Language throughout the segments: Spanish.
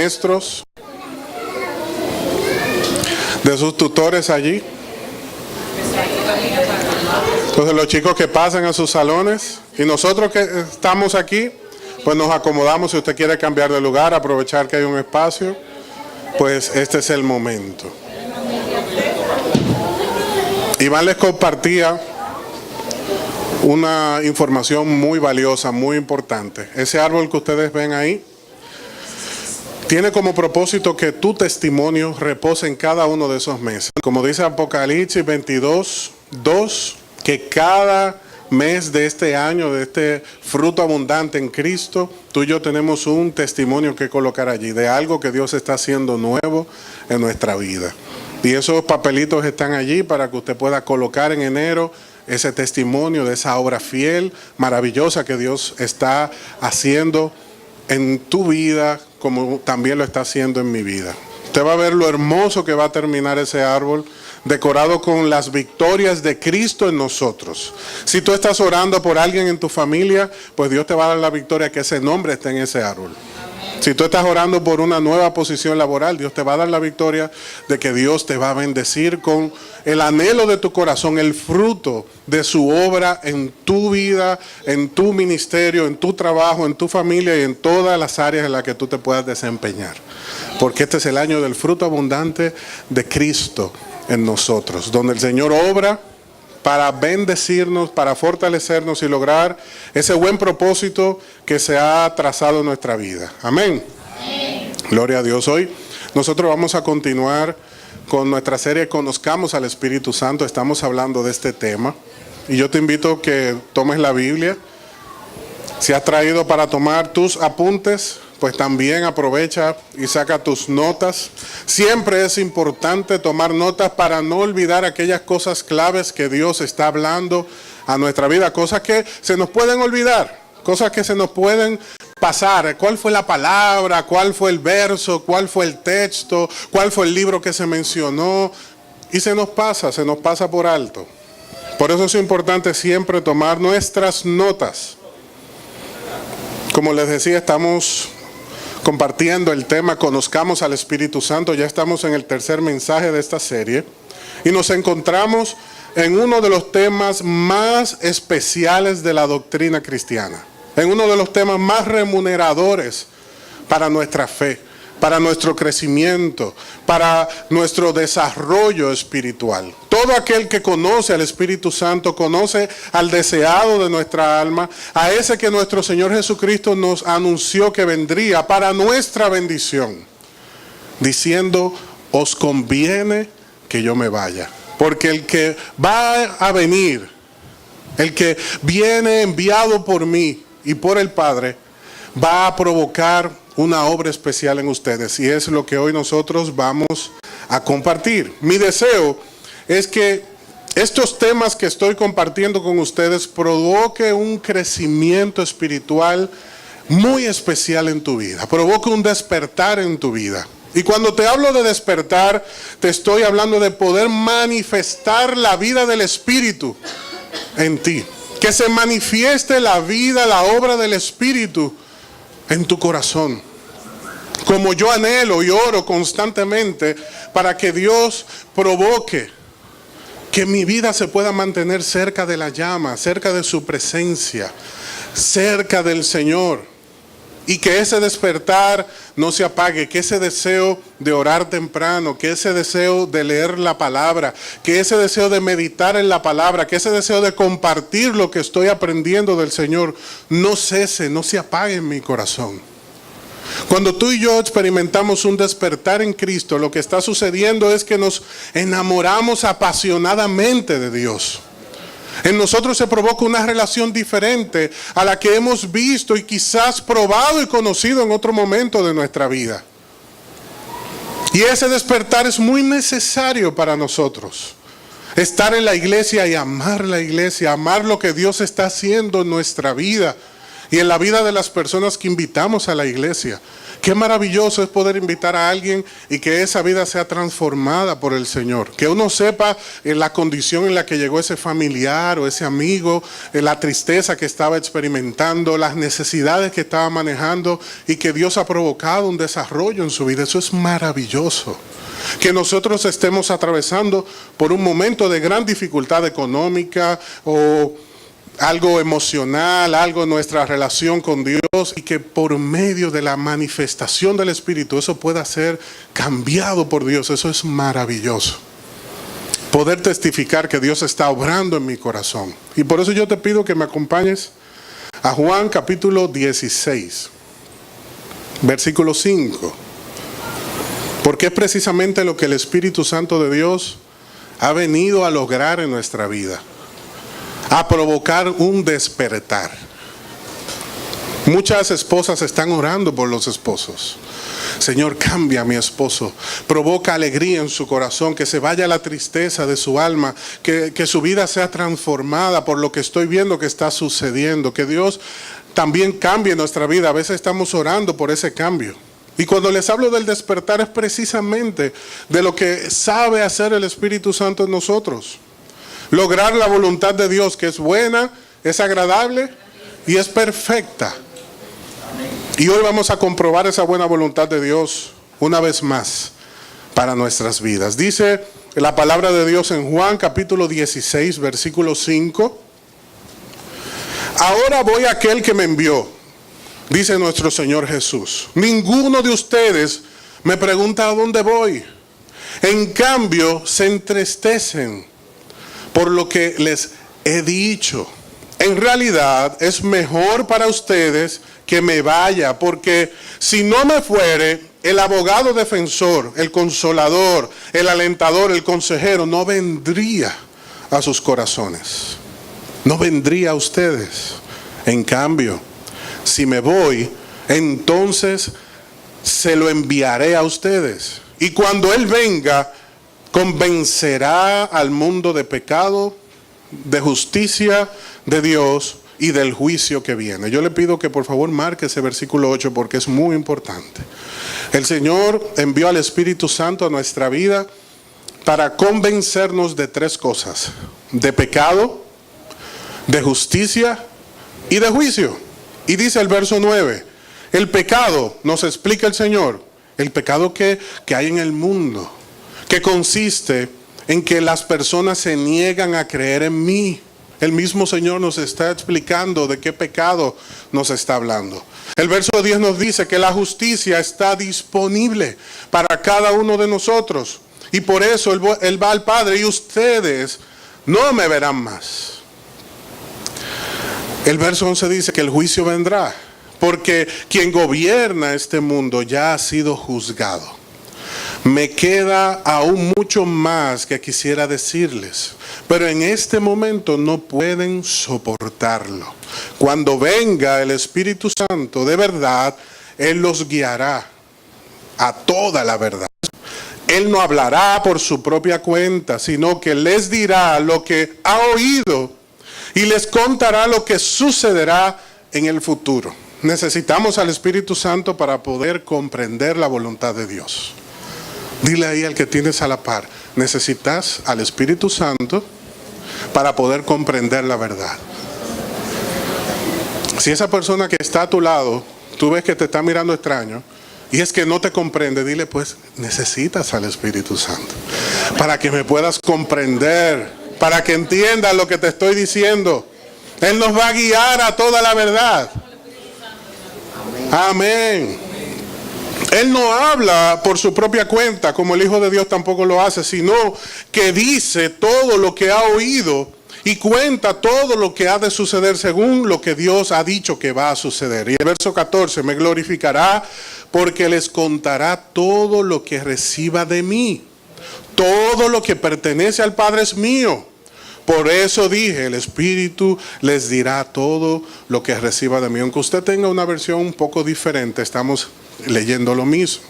maestros, de sus tutores allí. Entonces los chicos que pasan a sus salones y nosotros que estamos aquí, pues nos acomodamos. Si usted quiere cambiar de lugar, aprovechar que hay un espacio, pues este es el momento. Iván les compartía una información muy valiosa, muy importante. Ese árbol que ustedes ven ahí tiene como propósito que tu testimonio repose en cada uno de esos meses. Como dice Apocalipsis 22:2, que cada mes de este año, de este fruto abundante en Cristo, tú y yo tenemos un testimonio que colocar allí, de algo que Dios está haciendo nuevo en nuestra vida. Y esos papelitos están allí para que usted pueda colocar en enero ese testimonio de esa obra fiel, maravillosa que Dios está haciendo en tu vida, como también lo está haciendo en mi vida. Usted va a ver lo hermoso que va a terminar ese árbol, decorado con las victorias de Cristo en nosotros. Si tú estás orando por alguien en tu familia, pues Dios te va a dar la victoria, que ese nombre esté en ese árbol. Si tú estás orando por una nueva posición laboral, Dios te va a dar la victoria de que Dios te va a bendecir con el anhelo de tu corazón, el fruto de su obra en tu vida, en tu ministerio, en tu trabajo, en tu familia y en todas las áreas en las que tú te puedas desempeñar. Porque este es el año del fruto abundante de Cristo en nosotros, donde el Señor obra para bendecirnos, para fortalecernos y lograr ese buen propósito que se ha trazado en nuestra vida. Amén. Amén. Gloria a Dios. Hoy nosotros vamos a continuar con nuestra serie Conozcamos al Espíritu Santo. Estamos hablando de este tema y yo te invito a que tomes la Biblia. Si has traído para tomar tus apuntes, pues también aprovecha y saca tus notas. Siempre es importante tomar notas para no olvidar aquellas cosas claves que Dios está hablando a nuestra vida. Cosas que se nos pueden olvidar, cosas que se nos pueden pasar. ¿Cuál fue la palabra? ¿Cuál fue el verso? ¿Cuál fue el texto? ¿Cuál fue el libro que se mencionó? Y se nos pasa por alto. Por eso es importante siempre tomar nuestras notas. Como les decía, estamos compartiendo el tema Conozcamos al Espíritu Santo. Ya estamos en el tercer mensaje de esta serie y nos encontramos en uno de los temas más especiales de la doctrina cristiana, en uno de los temas más remuneradores para nuestra fe, para nuestro crecimiento, para nuestro desarrollo espiritual. Todo aquel que conoce al Espíritu Santo conoce al deseado de nuestra alma, a ese que nuestro Señor Jesucristo nos anunció que vendría para nuestra bendición, diciendo: os conviene que yo me vaya, porque el que va a venir, el que viene enviado por mí y por el Padre, va a provocar una obra especial en ustedes, y es lo que hoy nosotros vamos a compartir. Mi deseo es que estos temas que estoy compartiendo con ustedes provoque un crecimiento espiritual muy especial en tu vida, provoque un despertar en tu vida. Y cuando te hablo de despertar, te estoy hablando de poder manifestar la vida del Espíritu en ti, que se manifieste la vida, la obra del Espíritu en tu corazón, como yo anhelo y oro constantemente para que Dios provoque que mi vida se pueda mantener cerca de la llama, cerca de su presencia, cerca del Señor, y que ese despertar no se apague, que ese deseo de orar temprano, que ese deseo de leer la palabra, que ese deseo de meditar en la palabra, que ese deseo de compartir lo que estoy aprendiendo del Señor no cese, no se apague en mi corazón. Cuando tú y yo experimentamos un despertar en Cristo, lo que está sucediendo es que nos enamoramos apasionadamente de Dios. En nosotros se provoca una relación diferente a la que hemos visto y quizás probado y conocido en otro momento de nuestra vida. Y ese despertar es muy necesario para nosotros. Estar en la iglesia y amar la iglesia, amar lo que Dios está haciendo en nuestra vida y en la vida de las personas que invitamos a la iglesia. Qué maravilloso es poder invitar a alguien y que esa vida sea transformada por el Señor. Que uno sepa la condición en la que llegó ese familiar o ese amigo, la tristeza que estaba experimentando, las necesidades que estaba manejando y que Dios ha provocado un desarrollo en su vida. Eso es maravilloso. Que nosotros estemos atravesando por un momento de gran dificultad económica o algo emocional, algo en nuestra relación con Dios, y que por medio de la manifestación del Espíritu eso pueda ser cambiado por Dios. Eso es maravilloso. Poder testificar que Dios está obrando en mi corazón. Y por eso yo te pido que me acompañes a Juan capítulo 16, versículo 5. Porque es precisamente lo que el Espíritu Santo de Dios ha venido a lograr en nuestra vida. A provocar un despertar. Muchas esposas están orando por los esposos. Señor, cambia a mi esposo. Provoca alegría en su corazón, que se vaya la tristeza de su alma, que su vida sea transformada por lo que estoy viendo que está sucediendo. Que Dios también cambie nuestra vida. A veces estamos orando por ese cambio. Y cuando les hablo del despertar es precisamente de lo que sabe hacer el Espíritu Santo en nosotros. Lograr la voluntad de Dios, que es buena, es agradable y es perfecta. Y hoy vamos a comprobar esa buena voluntad de Dios una vez más para nuestras vidas. Dice la palabra de Dios en Juan capítulo 16, versículo 5. Ahora voy a aquel que me envió, dice nuestro Señor Jesús. Ninguno de ustedes me pregunta a dónde voy. En cambio, se entristecen por lo que les he dicho. En realidad es mejor para ustedes que me vaya, porque si no me fuere, el abogado defensor, el consolador, el alentador, el consejero, no vendría a sus corazones. No vendría a ustedes. En cambio, si me voy, entonces se lo enviaré a ustedes. Y cuando Él venga, convencerá al mundo de pecado, de justicia de Dios y del juicio que viene. Yo le pido que por favor marque ese versículo 8 porque es muy importante. El Señor envió al Espíritu Santo a nuestra vida para convencernos de tres cosas: de pecado, de justicia y de juicio. Y dice el verso 9, el pecado, nos explica el Señor, el pecado que hay en el mundo, que consiste en que las personas se niegan a creer en mí. El mismo Señor nos está explicando de qué pecado nos está hablando. El verso 10 nos dice que la justicia está disponible para cada uno de nosotros. Y por eso Él va al Padre y ustedes no me verán más. El verso 11 dice que el juicio vendrá, porque quien gobierna este mundo ya ha sido juzgado. Me queda aún mucho más que quisiera decirles, pero en este momento no pueden soportarlo. Cuando venga el Espíritu Santo de verdad, Él los guiará a toda la verdad. Él no hablará por su propia cuenta, sino que les dirá lo que ha oído y les contará lo que sucederá en el futuro. Necesitamos al Espíritu Santo para poder comprender la voluntad de Dios. Dile ahí al que tienes a la par, necesitas al Espíritu Santo para poder comprender la verdad. Si esa persona que está a tu lado, tú ves que te está mirando extraño y es que no te comprende, dile pues necesitas al Espíritu Santo para que me puedas comprender, para que entiendas lo que te estoy diciendo. Él nos va a guiar a toda la verdad. Amén. Él no habla por su propia cuenta, como el Hijo de Dios tampoco lo hace, sino que dice todo lo que ha oído y cuenta todo lo que ha de suceder según lo que Dios ha dicho que va a suceder. Y el verso 14, me glorificará porque les contará todo lo que reciba de mí. Todo lo que pertenece al Padre es mío. Por eso dije, el Espíritu les dirá todo lo que reciba de mí. Aunque usted tenga una versión un poco diferente, estamos leyendo lo mismo.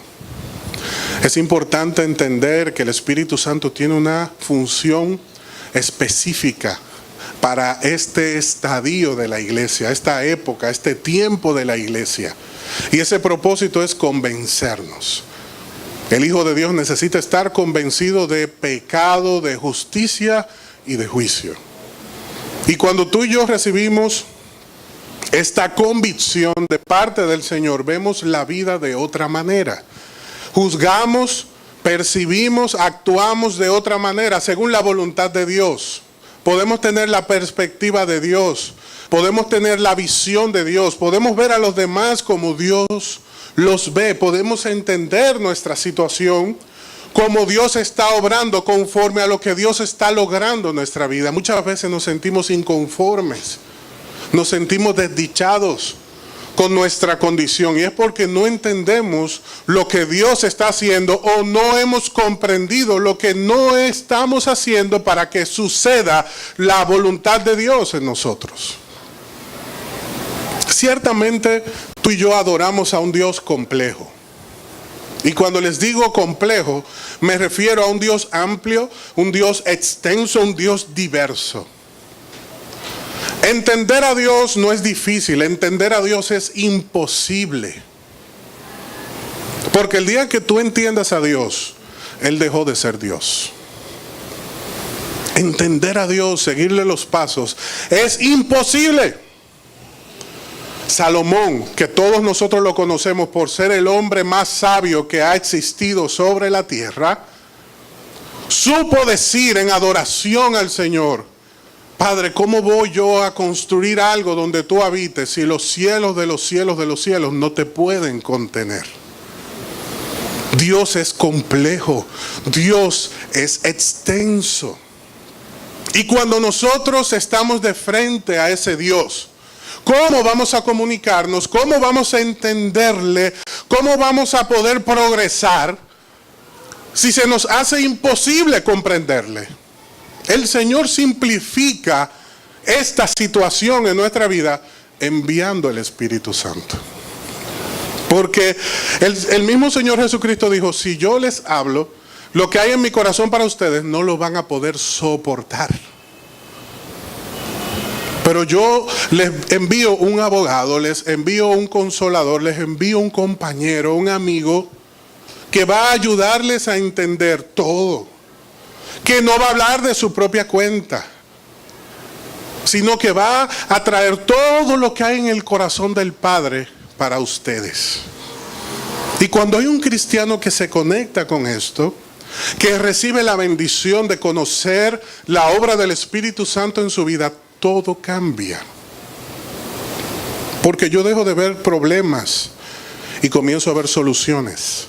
Es importante entender que el Espíritu Santo tiene una función específica para este estadio de la iglesia, esta época, este tiempo de la iglesia. Y ese propósito es convencernos. El Hijo de Dios necesita estar convencido de pecado, de justicia y de juicio. Y cuando tú y yo recibimos esta convicción de parte del Señor, vemos la vida de otra manera. Juzgamos, percibimos, actuamos de otra manera, según la voluntad de Dios. Podemos tener la perspectiva de Dios, podemos tener la visión de Dios, podemos ver a los demás como Dios los ve, podemos entender nuestra situación como Dios está obrando conforme a lo que Dios está logrando en nuestra vida. Muchas veces nos sentimos inconformes, nos sentimos desdichados con nuestra condición, y es porque no entendemos lo que Dios está haciendo o no hemos comprendido lo que no estamos haciendo para que suceda la voluntad de Dios en nosotros. Ciertamente tú y yo adoramos a un Dios complejo. Y cuando les digo complejo, me refiero a un Dios amplio, un Dios extenso, un Dios diverso. Entender a Dios no es difícil, entender a Dios es imposible. Porque el día que tú entiendas a Dios, Él dejó de ser Dios. Entender a Dios, seguirle los pasos, es imposible. Salomón, que todos nosotros lo conocemos por ser el hombre más sabio que ha existido sobre la tierra, supo decir en adoración al Señor: Padre, ¿cómo voy yo a construir algo donde tú habites si los cielos de los cielos de los cielos no te pueden contener? Dios es complejo, Dios es extenso. Y cuando nosotros estamos de frente a ese Dios, ¿cómo vamos a comunicarnos? ¿Cómo vamos a entenderle? ¿Cómo vamos a poder progresar si se nos hace imposible comprenderle? El Señor simplifica esta situación en nuestra vida enviando el Espíritu Santo. Porque el mismo Señor Jesucristo dijo: si yo les hablo, lo que hay en mi corazón para ustedes no lo van a poder soportar. Pero yo les envío un abogado, les envío un consolador, les envío un compañero, un amigo que va a ayudarles a entender todo. Que no va a hablar de su propia cuenta, sino que va a traer todo lo que hay en el corazón del Padre para ustedes. Y cuando hay un cristiano que se conecta con esto, que recibe la bendición de conocer la obra del Espíritu Santo en su vida, todo cambia. Porque yo dejo de ver problemas y comienzo a ver soluciones.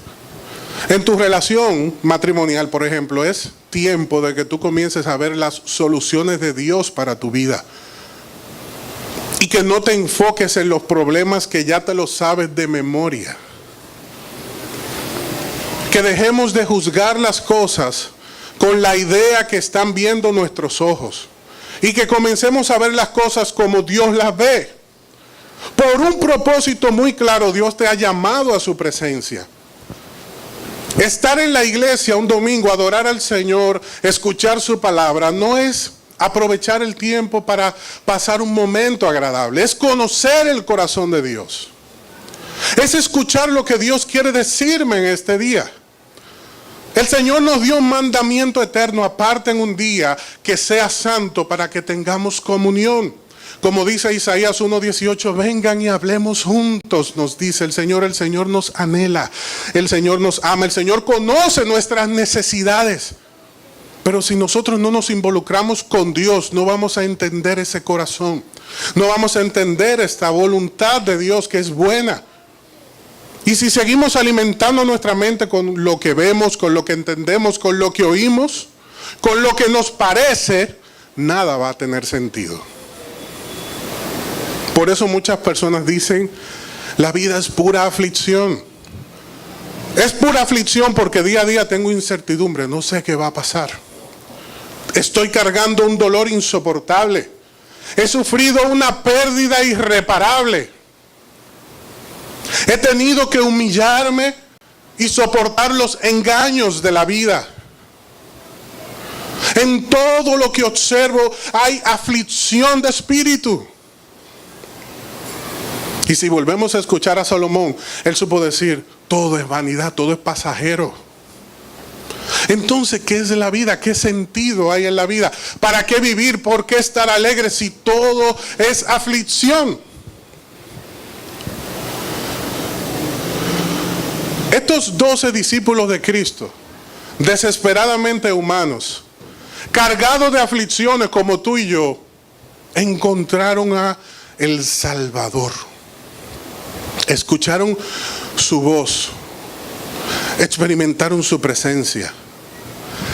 En tu relación matrimonial, por ejemplo, es tiempo de que tú comiences a ver las soluciones de Dios para tu vida. Y que no te enfoques en los problemas que ya te los sabes de memoria. Que dejemos de juzgar las cosas con la idea que están viendo nuestros ojos. Y que comencemos a ver las cosas como Dios las ve. Por un propósito muy claro, Dios te ha llamado a su presencia. Estar en la iglesia un domingo, adorar al Señor, escuchar su palabra, no es aprovechar el tiempo para pasar un momento agradable. Es conocer el corazón de Dios. Es escuchar lo que Dios quiere decirme en este día. El Señor nos dio un mandamiento eterno: aparten un día que sea santo para que tengamos comunión. Como dice Isaías 1:18, vengan y hablemos juntos, nos dice el Señor nos anhela, el Señor nos ama, el Señor conoce nuestras necesidades. Pero si nosotros no nos involucramos con Dios, no vamos a entender ese corazón, no vamos a entender esta voluntad de Dios que es buena. Y si seguimos alimentando nuestra mente con lo que vemos, con lo que entendemos, con lo que oímos, con lo que nos parece, nada va a tener sentido. Por eso muchas personas dicen: la vida es pura aflicción. Es pura aflicción porque día a día tengo incertidumbre, no sé qué va a pasar. Estoy cargando un dolor insoportable. He sufrido una pérdida irreparable. He tenido que humillarme y soportar los engaños de la vida. En todo lo que observo hay aflicción de espíritu. Y si volvemos a escuchar a Salomón, él supo decir, todo es vanidad, todo es pasajero. Entonces, ¿qué es la vida? ¿Qué sentido hay en la vida? ¿Para qué vivir? ¿Por qué estar alegre si todo es aflicción? Estos 12 discípulos de Cristo, desesperadamente humanos, cargados de aflicciones como tú y yo, encontraron a el Salvador. Escucharon su voz, experimentaron su presencia,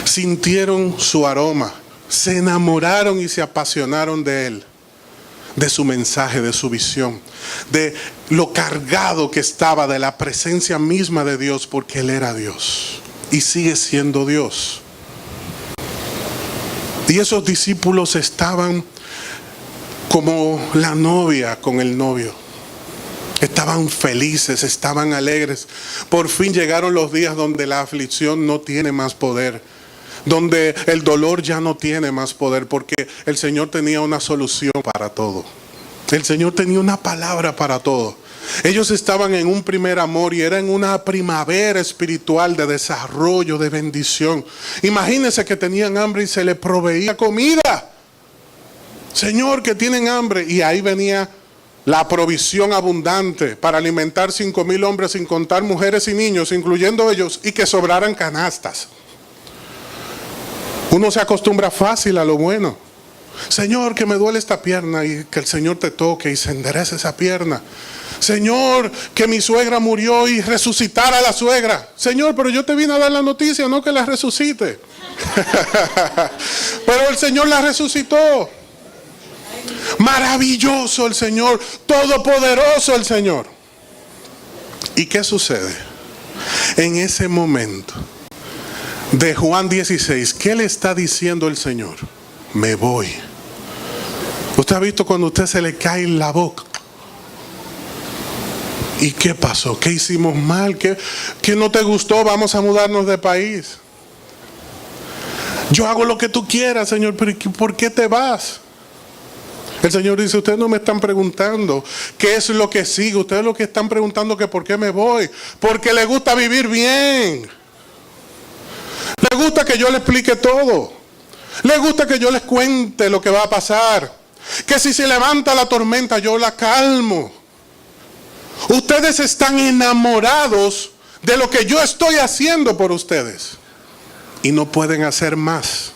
sintieron su aroma, se enamoraron y se apasionaron de él, de su mensaje, de su visión, de lo cargado que estaba de la presencia misma de Dios, porque él era Dios y sigue siendo Dios. Y esos discípulos estaban como la novia con el novio. Estaban felices, estaban alegres. Por fin llegaron los días donde la aflicción no tiene más poder, donde el dolor ya no tiene más poder, porque el Señor tenía una solución para todo. El Señor tenía una palabra para todo. Ellos estaban en un primer amor y era en una primavera espiritual de desarrollo, de bendición. Imagínense que tenían hambre y se les proveía comida. Señor, que tienen hambre. Y ahí venía la provisión abundante para alimentar 5,000 hombres, sin contar mujeres y niños, incluyendo ellos, y que sobraran canastas. Uno se acostumbra fácil a lo bueno. Señor, que me duele esta pierna, y que el Señor te toque y se enderece esa pierna. Señor, que mi suegra murió y resucitar a la suegra. Señor, pero yo te vine a dar la noticia, no que la resucite. Pero el Señor la resucitó. Maravilloso el Señor, todopoderoso el Señor. ¿Y qué sucede? En ese momento de Juan 16, ¿qué le está diciendo el Señor? Me voy. ¿Usted ha visto cuando a usted se le cae la boca? ¿Y qué pasó? ¿Qué hicimos mal? ¿Qué no te gustó? Vamos a mudarnos de país. Yo hago lo que tú quieras, Señor, pero ¿por qué te vas? El Señor dice, ustedes no me están preguntando qué es lo que sigue. Ustedes lo que están preguntando que por qué me voy. Porque les gusta vivir bien. Les gusta que yo les explique todo. Les gusta que yo les cuente lo que va a pasar. Que si se levanta la tormenta yo la calmo. Ustedes están enamorados de lo que yo estoy haciendo por ustedes. Y no pueden hacer más.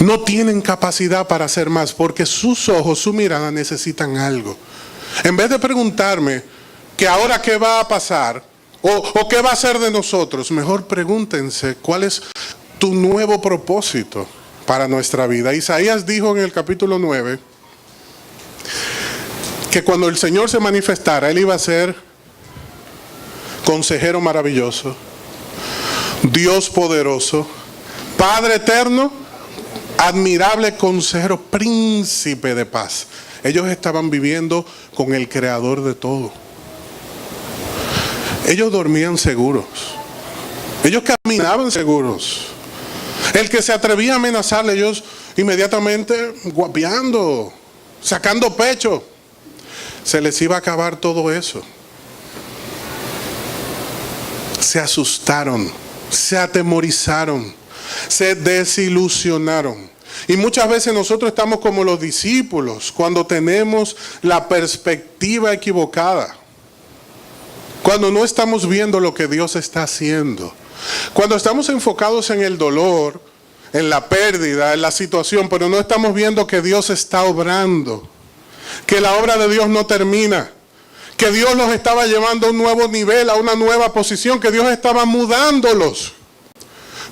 No tienen capacidad para hacer más, porque sus ojos, su mirada necesitan algo. En vez de preguntarme que ahora qué va a pasar o qué va a ser de nosotros, mejor pregúntense cuál es tu nuevo propósito para nuestra vida. Isaías dijo en el capítulo 9 que cuando el Señor se manifestara, Él iba a ser consejero maravilloso, Dios poderoso, Padre eterno, admirable consejero, príncipe de paz. Ellos estaban viviendo con el creador de todo. Ellos dormían seguros. Ellos caminaban seguros. El que se atrevía a amenazarle, ellos inmediatamente guapeando, sacando pecho. Se les iba a acabar todo eso. Se asustaron, se atemorizaron, se desilusionaron. Y muchas veces nosotros estamos como los discípulos cuando tenemos la perspectiva equivocada, cuando no estamos viendo lo que Dios está haciendo, cuando estamos enfocados en el dolor, en la pérdida, en la situación, pero no estamos viendo que Dios está obrando, que la obra de Dios no termina, que Dios los estaba llevando a un nuevo nivel, a una nueva posición, que Dios estaba mudándolos.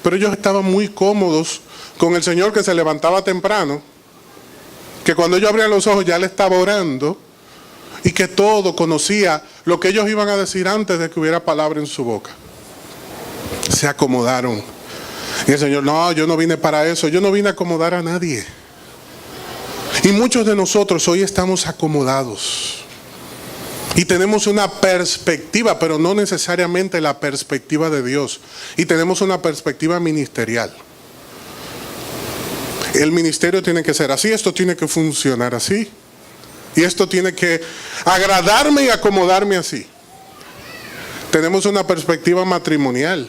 Pero ellos estaban muy cómodos con el Señor, que se levantaba temprano, que cuando ellos abrían los ojos ya le estaba orando, y que todo conocía lo que ellos iban a decir antes de que hubiera palabra en su boca. Se acomodaron. Y el Señor, no, yo no vine para eso, yo no vine a acomodar a nadie. Y muchos de nosotros hoy estamos acomodados. Y tenemos una perspectiva, pero no necesariamente la perspectiva de Dios. Y tenemos una perspectiva ministerial. El ministerio tiene que ser así, esto tiene que funcionar así. Y esto tiene que agradarme y acomodarme así. Tenemos una perspectiva matrimonial.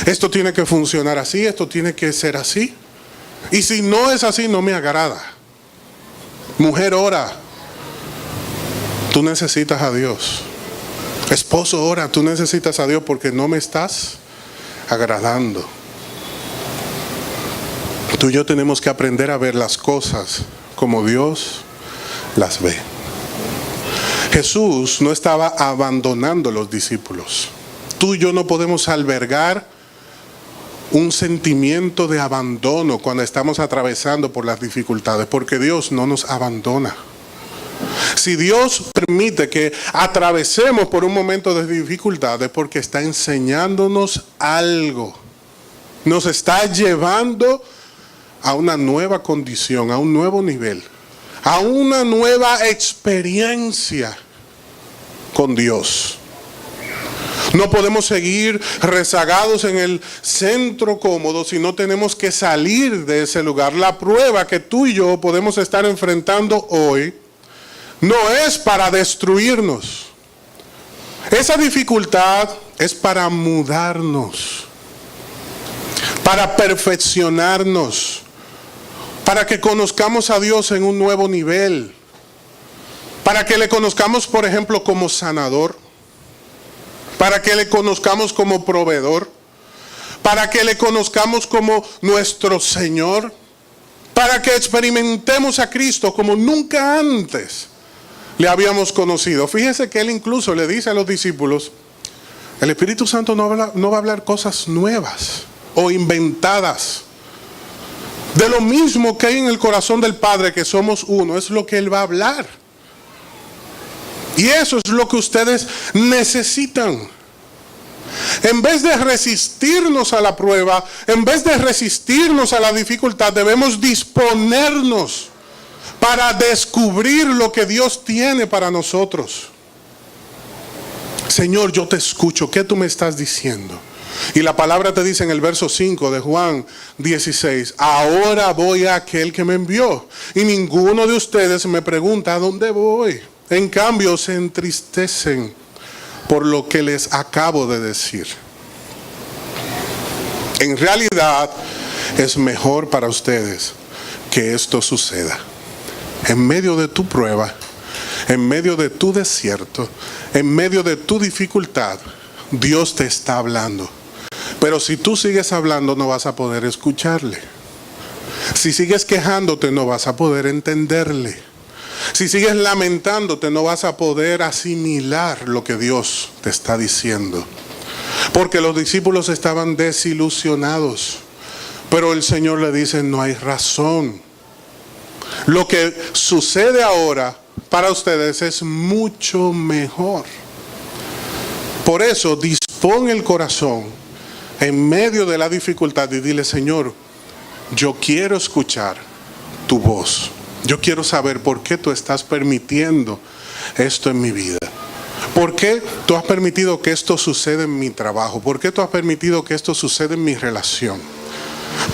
Esto tiene que funcionar así, esto tiene que ser así. Y si no es así, no me agrada. Mujer, ora. Tú necesitas a Dios. Esposo, ora. Tú necesitas a Dios porque no me estás agradando. Tú y yo tenemos que aprender a ver las cosas como Dios las ve. Jesús no estaba abandonando a los discípulos. Tú y yo no podemos albergar un sentimiento de abandono cuando estamos atravesando por las dificultades, porque Dios no nos abandona. Si Dios permite que atravesemos por un momento de dificultades, porque está enseñándonos algo. Nos está llevando a una nueva condición, a un nuevo nivel, a una nueva experiencia con Dios. No podemos seguir rezagados en el centro cómodo, sino tenemos que salir de ese lugar. La prueba que tú y yo podemos estar enfrentando hoy no es para destruirnos. Esa dificultad es para mudarnos, para perfeccionarnos, para que conozcamos a Dios en un nuevo nivel, para que le conozcamos, por ejemplo, como sanador, para que le conozcamos como proveedor, para que le conozcamos como nuestro Señor, para que experimentemos a Cristo como nunca antes le habíamos conocido. Fíjese que Él incluso le dice a los discípulos, el Espíritu Santo no va a hablar cosas nuevas o inventadas. De lo mismo que hay en el corazón del Padre, que somos uno, es lo que Él va a hablar. Y eso es lo que ustedes necesitan. En vez de resistirnos a la prueba, en vez de resistirnos a la dificultad, debemos disponernos para descubrir lo que Dios tiene para nosotros. Señor, yo te escucho. ¿Qué tú me estás diciendo? Y la palabra te dice en el verso 5 de Juan 16, ahora voy a aquel que me envió. Y ninguno de ustedes me pregunta, ¿a dónde voy? En cambio, se entristecen por lo que les acabo de decir. En realidad, es mejor para ustedes que esto suceda. En medio de tu prueba, en medio de tu desierto, en medio de tu dificultad, Dios te está hablando. Pero si tú sigues hablando, no vas a poder escucharle. Si sigues quejándote, no vas a poder entenderle. Si sigues lamentándote, no vas a poder asimilar lo que Dios te está diciendo. Porque los discípulos estaban desilusionados. Pero el Señor le dice, no hay razón. Lo que sucede ahora para ustedes es mucho mejor. Por eso, dispón el corazón en medio de la dificultad y dile, Señor, yo quiero escuchar tu voz. Yo quiero saber por qué tú estás permitiendo esto en mi vida. ¿Por qué tú has permitido que esto suceda en mi trabajo? ¿Por qué tú has permitido que esto suceda en mi relación?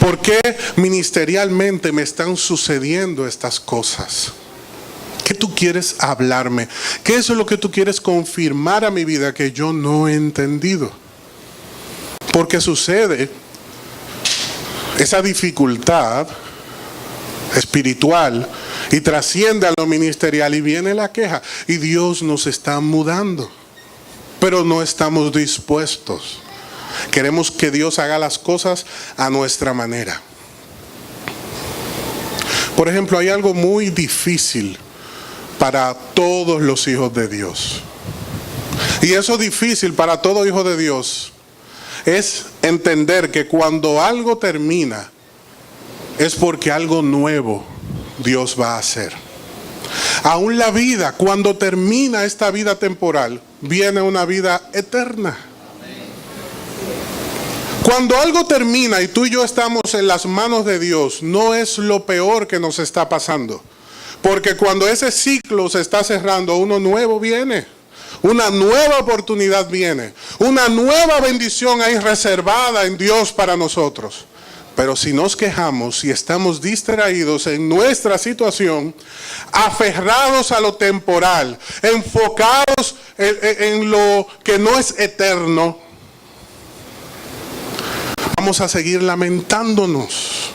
¿Por qué ministerialmente me están sucediendo estas cosas? ¿Qué tú quieres hablarme? ¿Qué es lo que tú quieres confirmar a mi vida que yo no he entendido? Porque sucede esa dificultad espiritual y trasciende a lo ministerial y viene la queja y Dios nos está mudando, pero no estamos dispuestos. Queremos que Dios haga las cosas a nuestra manera. Por ejemplo, hay algo muy difícil para todos los hijos de Dios, y eso difícil para todo hijo de Dios es entender que cuando algo termina es porque algo nuevo Dios va a hacer. Aún la vida, cuando termina esta vida temporal, viene una vida eterna. Cuando algo termina y tú y yo estamos en las manos de Dios, no es lo peor que nos está pasando. Porque cuando ese ciclo se está cerrando, uno nuevo viene. Una nueva oportunidad viene. Una nueva bendición hay reservada en Dios para nosotros. Pero si nos quejamos, si estamos distraídos en nuestra situación, aferrados a lo temporal, enfocados en lo que no es eterno, vamos a seguir lamentándonos.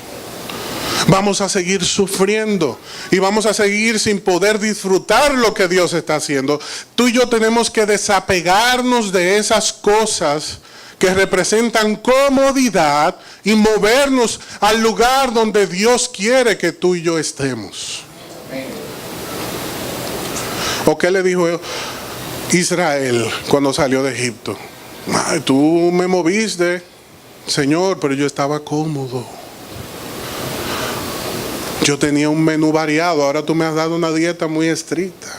Vamos a seguir sufriendo y vamos a seguir sin poder disfrutar lo que Dios está haciendo. Tú y yo tenemos que desapegarnos de esas cosas que representan comodidad y movernos al lugar donde Dios quiere que tú y yo estemos. ¿O qué le dijo Israel cuando salió de Egipto? Ay, tú me moviste, Señor, pero yo estaba cómodo. Yo tenía un menú variado, ahora tú me has dado una dieta muy estricta.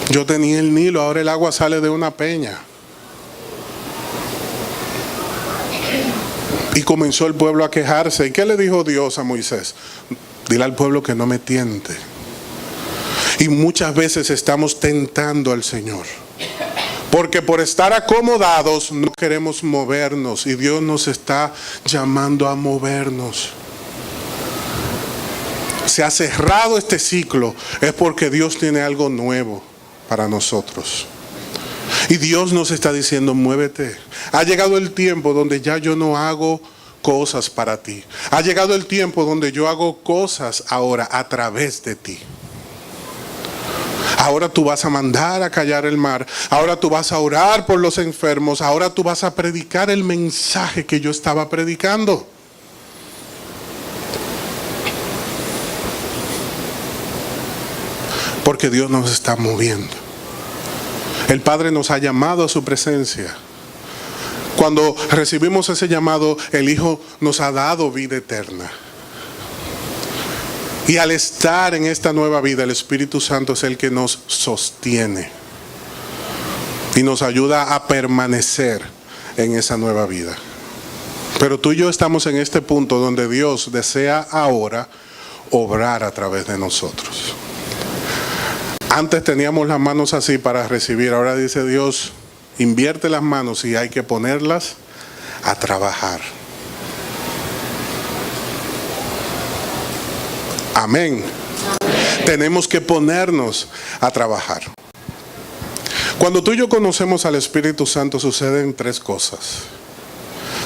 Yo tenía el Nilo, ahora el agua sale de una peña. Y comenzó el pueblo a quejarse. ¿Y qué le dijo Dios a Moisés? Dile al pueblo que no me tiente. Y muchas veces estamos tentando al Señor. Porque por estar acomodados no queremos movernos. Y Dios nos está llamando a movernos. Se ha cerrado este ciclo, es porque Dios tiene algo nuevo para nosotros. Y Dios nos está diciendo, muévete. Ha llegado el tiempo donde ya yo no hago cosas para ti. Ha llegado el tiempo donde yo hago cosas ahora a través de ti. Ahora tú vas a mandar a callar el mar. Ahora tú vas a orar por los enfermos. Ahora tú vas a predicar el mensaje que yo estaba predicando. Porque Dios nos está moviendo. El Padre nos ha llamado a su presencia. Cuando recibimos ese llamado, el Hijo nos ha dado vida eterna. Y al estar en esta nueva vida, el Espíritu Santo es el que nos sostiene. Y nos ayuda a permanecer en esa nueva vida. Pero tú y yo estamos en este punto donde Dios desea ahora obrar a través de nosotros. Antes teníamos las manos así para recibir. Ahora dice Dios, invierte las manos y hay que ponerlas a trabajar. Amén. Tenemos que ponernos a trabajar. Cuando tú y yo conocemos al Espíritu Santo suceden tres cosas.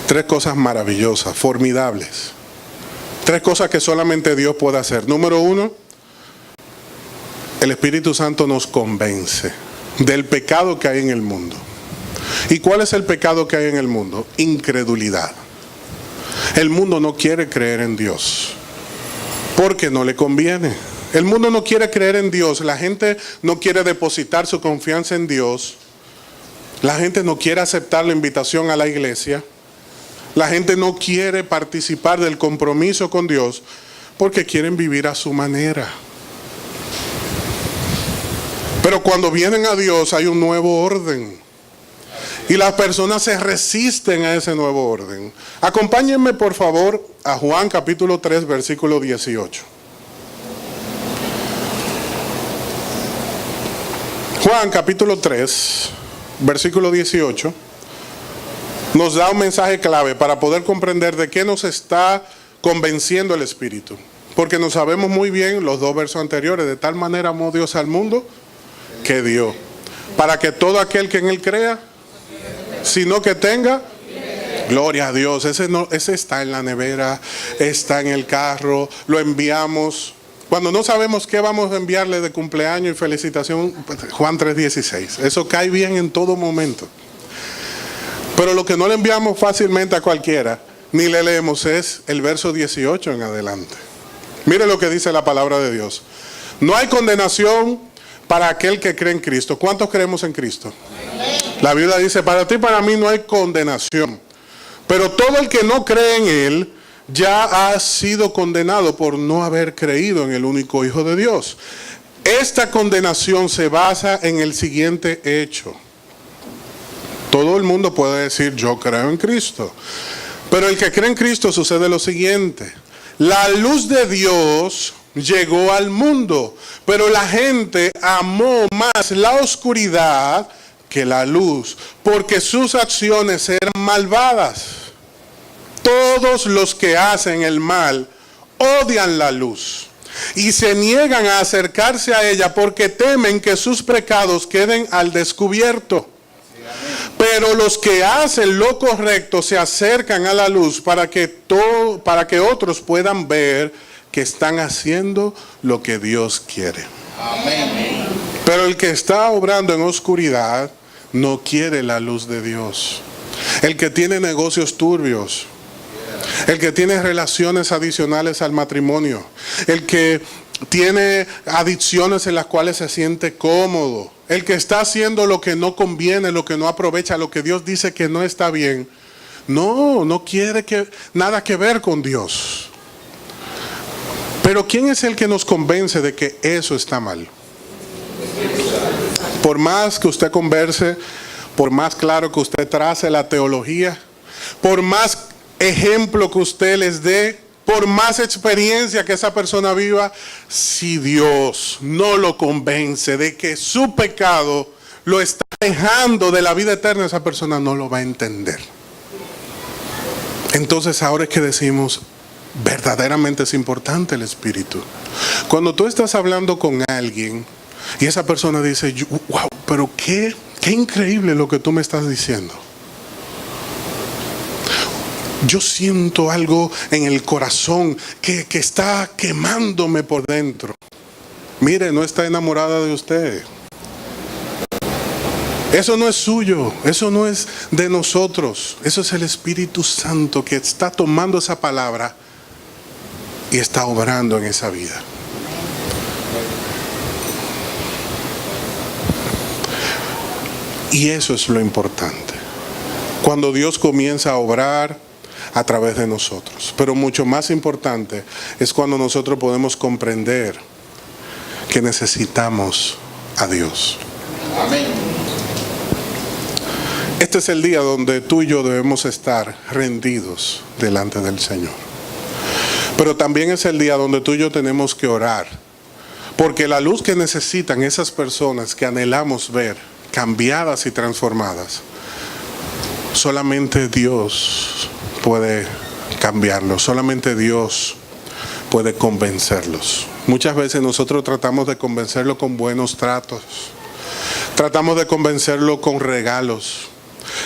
Tres cosas maravillosas, formidables. Tres cosas que solamente Dios puede hacer. Número uno, el Espíritu Santo nos convence del pecado que hay en el mundo. ¿Y cuál es el pecado que hay en el mundo? Incredulidad. El mundo no quiere creer en Dios porque no le conviene. El mundo no quiere creer en Dios. La gente no quiere depositar su confianza en Dios. La gente no quiere aceptar la invitación a la iglesia. La gente no quiere participar del compromiso con Dios porque quieren vivir a su manera. Pero cuando vienen a Dios hay un nuevo orden. Y las personas se resisten a ese nuevo orden. Acompáñenme por favor a Juan capítulo 3 versículo 18. Juan capítulo 3 versículo 18 nos da un mensaje clave para poder comprender de qué nos está convenciendo el Espíritu. Porque nos sabemos muy bien los dos versos anteriores. De tal manera amó Dios al mundo que dio, para que todo aquel que en él crea, sino que tenga, gloria a Dios. Ese está en la nevera, está en el carro, lo enviamos. Cuando no sabemos qué vamos a enviarle de cumpleaños y felicitación, Juan 3:16. Eso cae bien en todo momento. Pero lo que no le enviamos fácilmente a cualquiera, ni le leemos, es el verso 18 en adelante. Mire lo que dice la palabra de Dios. No hay condenación para aquel que cree en Cristo. ¿Cuántos creemos en Cristo? La Biblia dice, para ti y para mí no hay condenación. Pero todo el que no cree en Él ya ha sido condenado por no haber creído en el único Hijo de Dios. Esta condenación se basa en el siguiente hecho. Todo el mundo puede decir, yo creo en Cristo. Pero el que cree en Cristo sucede lo siguiente. La luz de Dios llegó al mundo, pero la gente amó más la oscuridad que la luz, porque sus acciones eran malvadas. Todos los que hacen el mal odian la luz y se niegan a acercarse a ella porque temen que sus pecados queden al descubierto. Pero los que hacen lo correcto se acercan a la luz para que otros puedan ver que están haciendo lo que Dios quiere. Amén. Pero el que está obrando en oscuridad no quiere la luz de Dios. El que tiene negocios turbios, el que tiene relaciones adicionales al matrimonio, el que tiene adicciones en las cuales se siente cómodo, el que está haciendo lo que no conviene, lo que no aprovecha, lo que Dios dice que no está bien, no quiere nada que ver con Dios. Pero ¿quién es el que nos convence de que eso está mal? Por más que usted converse, por más claro que usted trace la teología, por más ejemplo que usted les dé, por más experiencia que esa persona viva, si Dios no lo convence de que su pecado lo está alejando de la vida eterna, esa persona no lo va a entender. Entonces ahora es que decimos, verdaderamente es importante el Espíritu. Cuando tú estás hablando con alguien y esa persona dice, wow, pero qué increíble lo que tú me estás diciendo. Yo siento algo en el corazón que está quemándome por dentro. Mire, no está enamorada de usted. Eso no es suyo, eso no es de nosotros. Eso es el Espíritu Santo que está tomando esa palabra y está obrando en esa vida. Y eso es lo importante. Cuando Dios comienza a obrar a través de nosotros. Pero mucho más importante es cuando nosotros podemos comprender que necesitamos a Dios. Amén. Este es el día donde tú y yo debemos estar rendidos delante del Señor. Pero también es el día donde tú y yo tenemos que orar. Porque la luz que necesitan esas personas que anhelamos ver cambiadas y transformadas, solamente Dios puede cambiarlos, solamente Dios puede convencerlos. Muchas veces nosotros tratamos de convencerlo con buenos tratos, tratamos de convencerlo con regalos,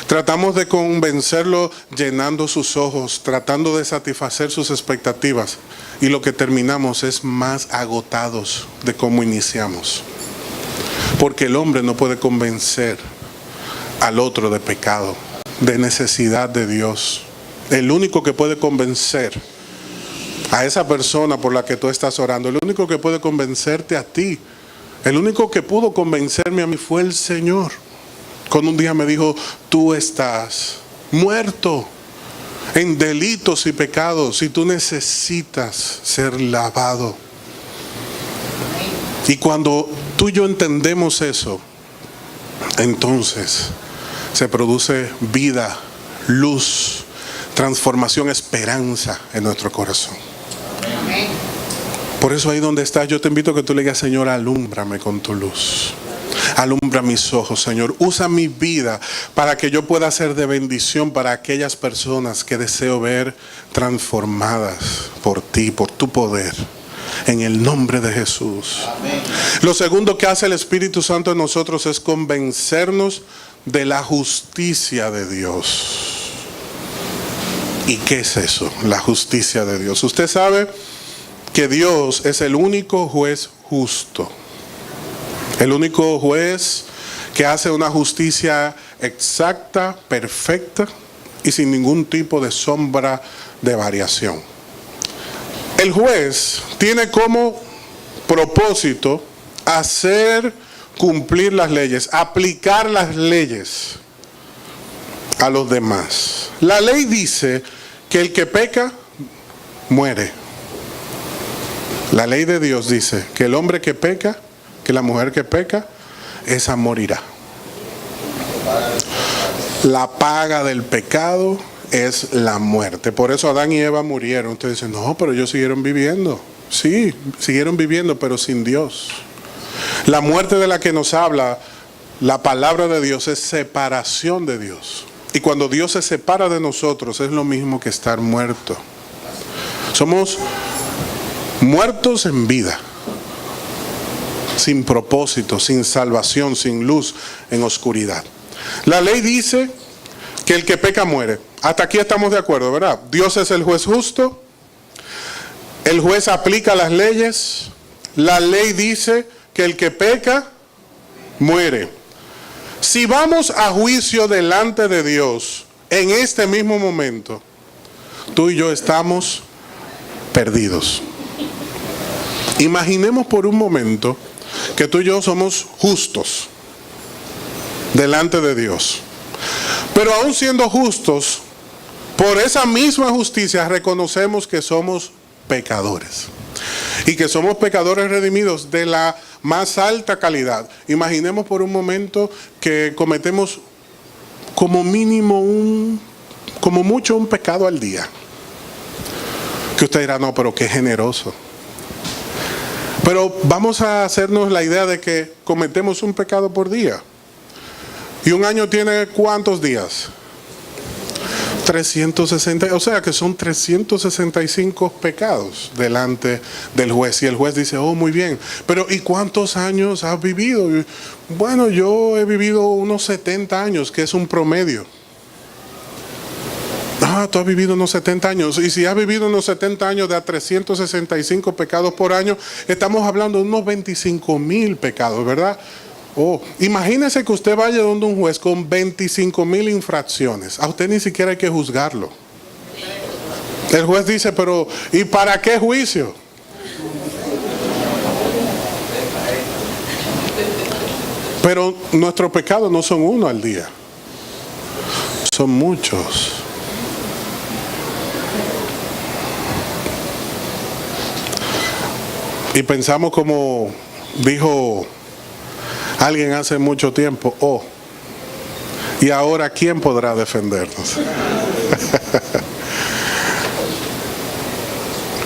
tratamos de convencerlo llenando sus ojos, tratando de satisfacer sus expectativas, y lo que terminamos es más agotados de cómo iniciamos. Porque el hombre no puede convencer al otro de pecado, de necesidad de Dios. El único que puede convencer a esa persona por la que tú estás orando, el único que puede convencerte a ti, el único que pudo convencerme a mí fue el Señor. Cuando un día me dijo, tú estás muerto en delitos y pecados y tú necesitas ser lavado. Y cuando tú y yo entendemos eso, entonces se produce vida, luz, transformación, esperanza en nuestro corazón. Por eso ahí donde estás, yo te invito a que tú le digas, Señor, alúmbrame con tu luz. Alumbra mis ojos, Señor. Usa mi vida para que yo pueda ser de bendición para aquellas personas que deseo ver transformadas por ti, por tu poder. En el nombre de Jesús. Amén. Lo segundo que hace el Espíritu Santo en nosotros es convencernos de la justicia de Dios. ¿Y qué es eso? La justicia de Dios. Usted sabe que Dios es el único juez justo. El único juez que hace una justicia exacta, perfecta y sin ningún tipo de sombra de variación. El juez tiene como propósito hacer cumplir las leyes, aplicar las leyes a los demás. La ley dice que el que peca, muere. La ley de Dios dice que el hombre que peca, que la mujer que peca, esa morirá. La paga del pecado es la muerte. Por eso Adán y Eva murieron. Ustedes dicen, no, pero ellos siguieron viviendo. Sí, siguieron viviendo, pero sin Dios. La muerte de la que nos habla la palabra de Dios es separación de Dios. Y cuando Dios se separa de nosotros es lo mismo que estar muerto. Somos muertos en vida, sin propósito, sin salvación, sin luz, en oscuridad. La ley dice que el que peca muere. Hasta aquí estamos de acuerdo, ¿verdad? Dios es el juez justo. El juez aplica las leyes. La ley dice que el que peca muere. Si vamos a juicio delante de Dios en este mismo momento, tú y yo estamos perdidos. Imaginemos por un momento que tú y yo somos justos delante de Dios. Pero aún siendo justos, por esa misma justicia reconocemos que somos pecadores. Y que somos pecadores redimidos de la más alta calidad. Imaginemos por un momento que cometemos como mínimo como mucho un pecado al día. Que usted dirá, no, pero qué generoso. Pero vamos a hacernos la idea de que cometemos un pecado por día. ¿Y un año tiene cuántos días? 360, o sea que son 365 pecados delante del juez. Y el juez dice, oh, muy bien, pero ¿y cuántos años has vivido? Bueno, yo he vivido unos 70 años, que es un promedio. Ah, tú has vivido unos 70 años. Y si has vivido unos 70 años de a 365 pecados por año, estamos hablando de unos 25,000 pecados, ¿verdad? Oh, imagínese que usted vaya donde un juez con 25,000 infracciones. A usted ni siquiera hay que juzgarlo. El juez dice, pero ¿y para qué juicio? Pero nuestros pecados no son uno al día. Son muchos. Y pensamos como dijo alguien hace mucho tiempo, oh, y ahora ¿quién podrá defendernos?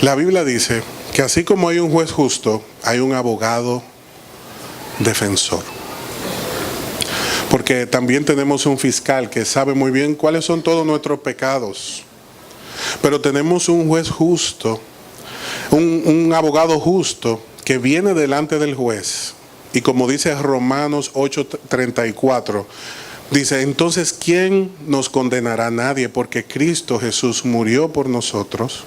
La Biblia dice que así como hay un juez justo, hay un abogado defensor. Porque también tenemos un fiscal que sabe muy bien cuáles son todos nuestros pecados. Pero tenemos un juez justo, un abogado justo que viene delante del juez. Y como dice Romanos 8:34, dice, entonces ¿quién nos condenará? Nadie, porque Cristo Jesús murió por nosotros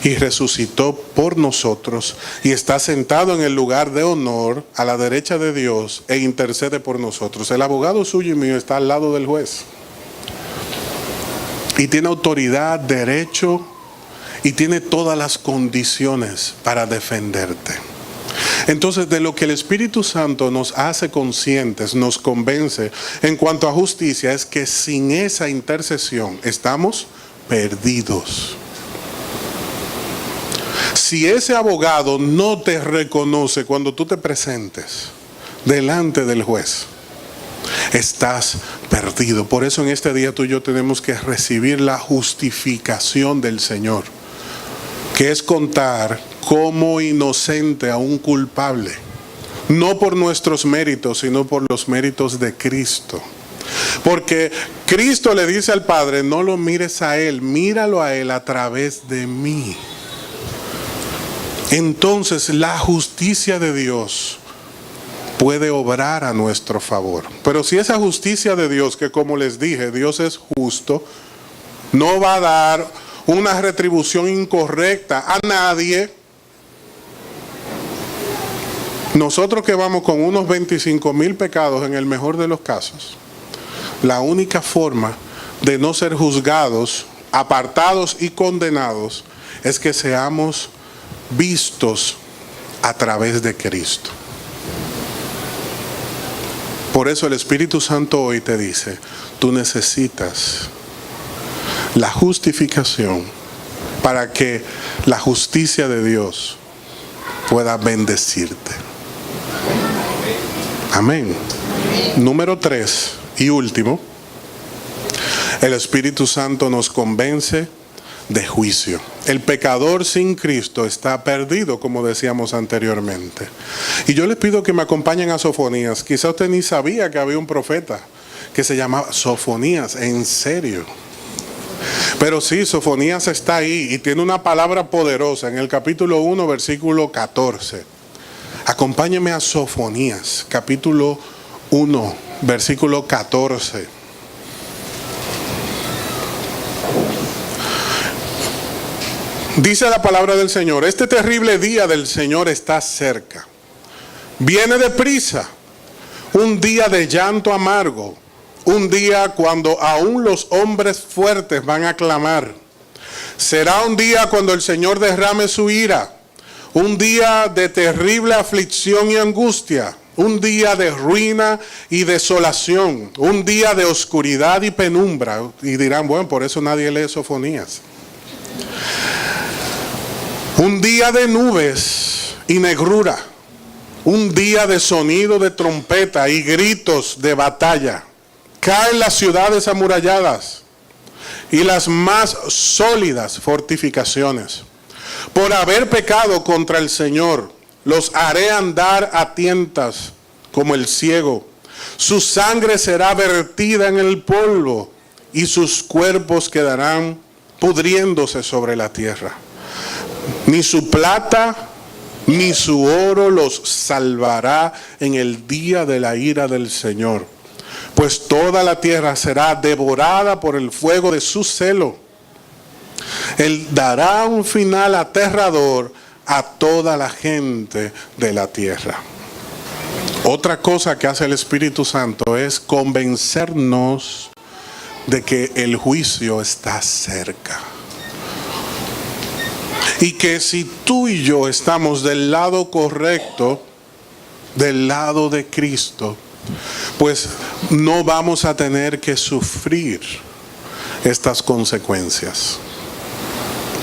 y resucitó por nosotros y está sentado en el lugar de honor a la derecha de Dios e intercede por nosotros. El abogado suyo y mío está al lado del juez. Y tiene autoridad, derecho y tiene todas las condiciones para defenderte. Entonces, de lo que el Espíritu Santo nos hace conscientes, nos convence en cuanto a justicia, es que sin esa intercesión estamos perdidos. Si ese abogado no te reconoce cuando tú te presentes delante del juez, estás perdido. Por eso en este día tú y yo tenemos que recibir la justificación del Señor, que es contar como inocente a un culpable, no por nuestros méritos, sino por los méritos de Cristo. Porque Cristo le dice al Padre, no lo mires a Él, míralo a Él a través de mí. Entonces la justicia de Dios puede obrar a nuestro favor. Pero si esa justicia de Dios, que como les dije, Dios es justo, no va a dar una retribución incorrecta a nadie, nosotros que vamos con unos 25,000 pecados en el mejor de los casos, la única forma de no ser juzgados, apartados y condenados es que seamos vistos a través de Cristo. Por eso el Espíritu Santo hoy te dice, tú necesitas la justificación para que la justicia de Dios pueda bendecirte. Amén. Número 3 y último, el Espíritu Santo nos convence de juicio. El pecador sin Cristo está perdido, como decíamos anteriormente. Y yo les pido que me acompañen a Sofonías. Quizá usted ni sabía que había un profeta que se llama Sofonías, en serio. Pero sí, Sofonías está ahí y tiene una palabra poderosa en el capítulo 1, versículo 14. Acompáñeme a Sofonías, capítulo 1, versículo 14. Dice la palabra del Señor: este terrible día del Señor está cerca. Viene deprisa, un día de llanto amargo, un día cuando aún los hombres fuertes van a clamar. Será un día cuando el Señor derrame su ira, un día de terrible aflicción y angustia, un día de ruina y desolación, un día de oscuridad y penumbra. Y dirán, bueno, por eso nadie lee Sofonías. Un día de nubes y negrura, un día de sonido de trompeta y gritos de batalla. Caen las ciudades amuralladas y las más sólidas fortificaciones. Por haber pecado contra el Señor, los haré andar a tientas como el ciego. Su sangre será vertida en el polvo y sus cuerpos quedarán pudriéndose sobre la tierra. Ni su plata ni su oro los salvará en el día de la ira del Señor, pues toda la tierra será devorada por el fuego de su celo. Él dará un final aterrador a toda la gente de la tierra. Otra cosa que hace el Espíritu Santo es convencernos de que el juicio está cerca. Y que si tú y yo estamos del lado correcto, del lado de Cristo, pues no vamos a tener que sufrir estas consecuencias.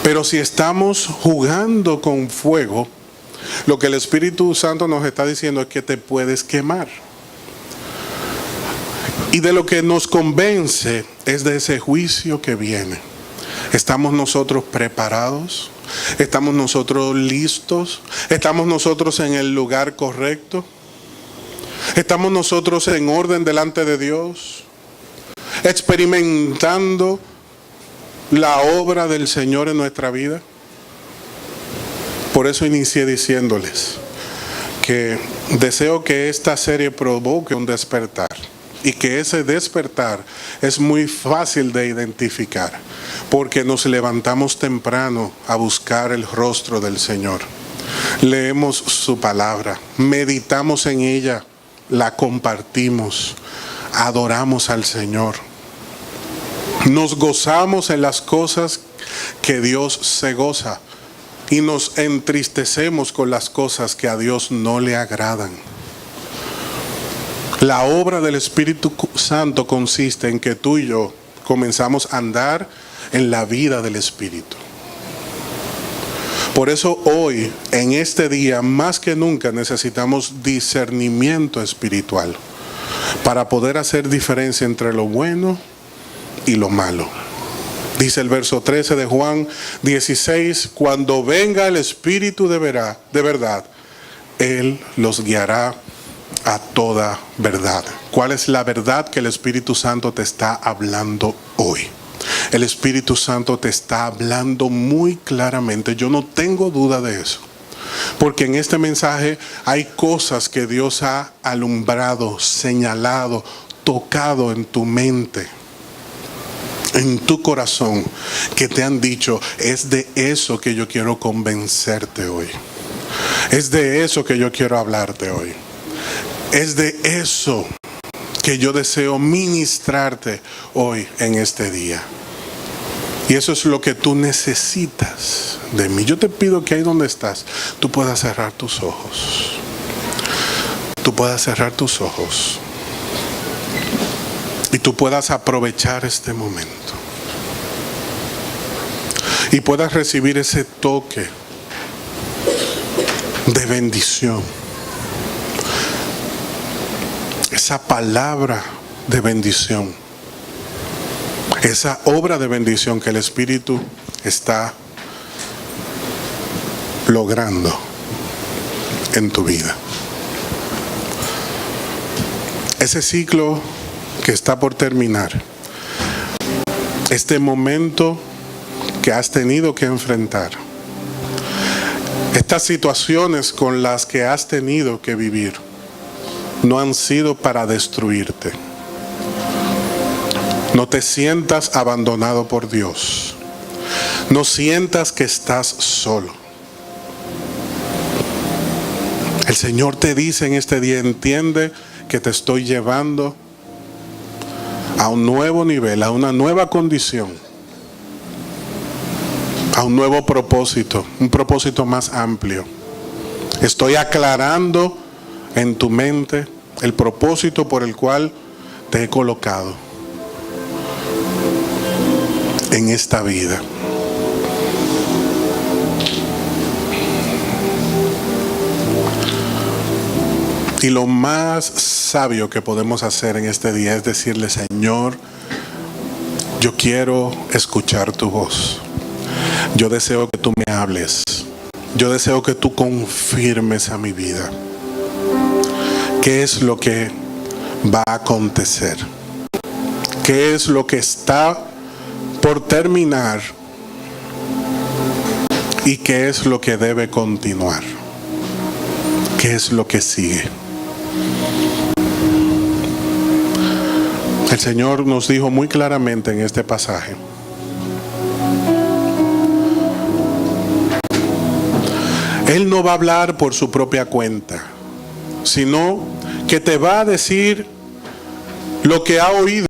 Pero si estamos jugando con fuego, lo que el Espíritu Santo nos está diciendo es que te puedes quemar. Y de lo que nos convence es de ese juicio que viene. ¿Estamos nosotros preparados? ¿Estamos nosotros listos? ¿Estamos nosotros en el lugar correcto? ¿Estamos nosotros en orden delante de Dios? ¿Experimentando la obra del Señor en nuestra vida? Por eso inicié diciéndoles que deseo que esta serie provoque un despertar. Y que ese despertar es muy fácil de identificar, porque nos levantamos temprano a buscar el rostro del Señor. Leemos su palabra, meditamos en ella, la compartimos, adoramos al Señor. Nos gozamos en las cosas que Dios se goza y nos entristecemos con las cosas que a Dios no le agradan. La obra del Espíritu Santo consiste en que tú y yo comenzamos a andar en la vida del Espíritu. Por eso hoy, en este día, más que nunca necesitamos discernimiento espiritual para poder hacer diferencia entre lo bueno y lo malo. Dice el verso 13 de Juan 16, cuando venga el Espíritu de verdad, Él los guiará a toda verdad. ¿Cuál es la verdad que el Espíritu Santo te está hablando hoy? El Espíritu Santo te está hablando muy claramente. Yo no tengo duda de eso. Porque en este mensaje hay cosas que Dios ha alumbrado, señalado, tocado en tu mente, en tu corazón, que te han dicho, es de eso que yo quiero convencerte hoy. Es de eso que yo quiero hablarte hoy. Es de eso que yo deseo ministrarte hoy en este día. Y eso es lo que tú necesitas de mí. Yo te pido que ahí donde estás, tú puedas cerrar tus ojos. Tú puedas cerrar tus ojos. Y tú puedas aprovechar este momento. Y puedas recibir ese toque de bendición. Esa palabra de bendición, esa obra de bendición que el Espíritu está logrando en tu vida. Ese ciclo que está por terminar, este momento que has tenido que enfrentar, estas situaciones con las que has tenido que vivir, no han sido para destruirte. No te sientas abandonado por Dios. No sientas que estás solo. El Señor te dice en este día: entiende que te estoy llevando a un nuevo nivel, a una nueva condición, a un nuevo propósito, un propósito más amplio. Estoy aclarando en tu mente el propósito por el cual te he colocado en esta vida. Y lo más sabio que podemos hacer en este día es decirle: Señor, yo quiero escuchar tu voz. Yo deseo que tú me hables. Yo deseo que tú confirmes a mi vida qué es lo que va a acontecer, qué es lo que está por terminar y qué es lo que debe continuar, qué es lo que sigue. El Señor nos dijo muy claramente en este pasaje: Él no va a hablar por su propia cuenta, sino que te va a decir lo que ha oído